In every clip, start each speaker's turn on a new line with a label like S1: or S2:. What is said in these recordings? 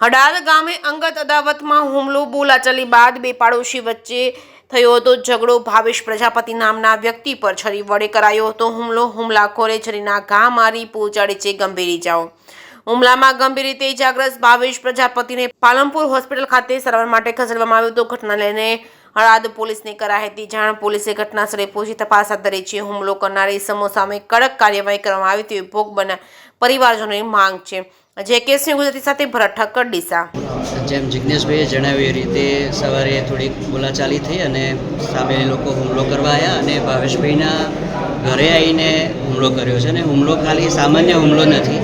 S1: હડાદ ગામે અંગત અદાવતમાં હુમલો બોલાચાલી બાદ બે પાડોશી વચ્ચે થયો હતો ઝઘડો। ભાવેશ પ્રજાપતિ નામના વ્યક્તિ પર છરી વડે કરાયો હતો હુમલો। હુમલાખોરે છરીના ઘા મારી પહોંચાડે છે ગંભીર ઇજાઓ। હુમલામાં ગંભીર રીતે ઇજાગ્રસ્ત ભાવેશ પ્રજાપતિને પાલનપુર હોસ્પિટલ ખાતે સારવાર માટે ખસેડવામાં આવ્યો હતો। ઘટના લઈને હળાદ પોલીસને કરાઈ હતી જાણ। પોલીસે ઘટનાસ્થળે પહોંચી તપાસ હાથ ધરી છે। હુમલો કરનાર ઇસમો સામે કડક કાર્યવાહી કરવામાં આવે તેવી ભોગ બનનાર પરિવારજનોની માંગ છે। જે કેસની ગુજરાતી સાથે ભરત ઠક્કર ડીસા।
S2: જેમ જિગ્નેશભાઈએ જણાવ્યું એ રીતે સવારે થોડીક બોલાચાલી થઈ અને સામે લોકો હુમલો કરવા આવ્યા અને ભાવેશભાઈના ઘરે આવીને હુમલો કર્યો છે। અને હુમલો ખાલી સામાન્ય હુમલો નથી,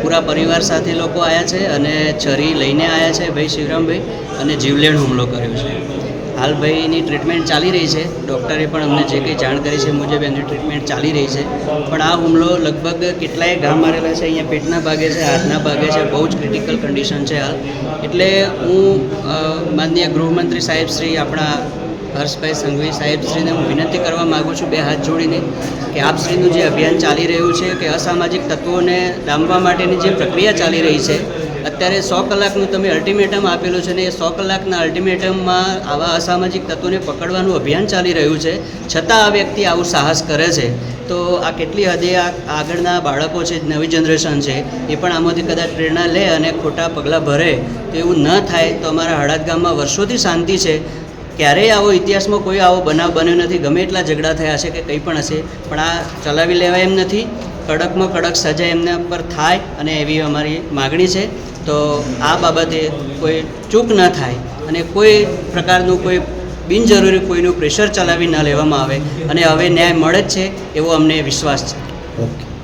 S2: પૂરા પરિવાર સાથે લોકો આવ્યા છે અને છરી લઈને આવ્યા છે ભાઈ શિવરામભાઈ અને જીવલેણ હુમલો કર્યો છે। હાલ ભાઈની ટ્રીટમેન્ટ ચાલી રહી છે। ડૉક્ટરે પણ અમને જે કંઈ જાણ કરી છે મુજબ એમની ટ્રીટમેન્ટ ચાલી રહી છે। પણ આ હુમલો લગભગ કેટલાય ઘા મારેલા છે, અહીંયા પેટના ભાગે છે, હાથના ભાગે છે, બહુ જ ક્રિટિકલ કન્ડિશન છે હાલ। એટલે હું માનનીય ગૃહમંત્રી સાહેબ શ્રી આપણા હર્ષભાઈ સંઘવી સાહેબશ્રીને હું વિનંતી કરવા માગું છું બે હાથ જોડીને કે આપશ્રીનું જે અભિયાન ચાલી રહ્યું છે કે અસામાજિક તત્વોને ડામવા માટેની જે પ્રક્રિયા ચાલી રહી છે, અત્યારે 100 કલાકનું તમે અલ્ટિમેટમ આપેલું છે ને એ 100 કલાકના અલ્ટિમેટમમાં આવા અસામાજિક તત્વોને પકડવાનું અભિયાન ચાલી રહ્યું છે, છતાં આ વ્યક્તિ આવું સાહસ કરે છે તો આ કેટલી હદે આગળના બાળકો છે, નવી જનરેશન છે, એ પણ આમાંથી કદાચ પ્રેરણા લે અને ખોટા પગલાં ભરે તો એવું ન થાય તો અમારા હળાદ ગામમાં વર્ષોથી શાંતિ છે। ક્યારેય આવો ઇતિહાસમાં કોઈ આવો બનાવ બન્યો નથી। ગમે એટલા ઝઘડા થયા હશે કે કંઈ પણ હશે, પણ આ ચલાવી લેવાય એમ નથી। કડકમાં કડક સજા એમના પર થાય અને એવી અમારી માગણી છે। તો આ બાબતે કોઈ ચૂક ન થાય અને કોઈ પ્રકારનું કોઈ બિનજરૂરી કોઈનું પ્રેશર ચલાવી ન લેવામાં આવે અને હવે ન્યાય મળે જ છે એવો અમને વિશ્વાસ છે।
S3: ઓકે।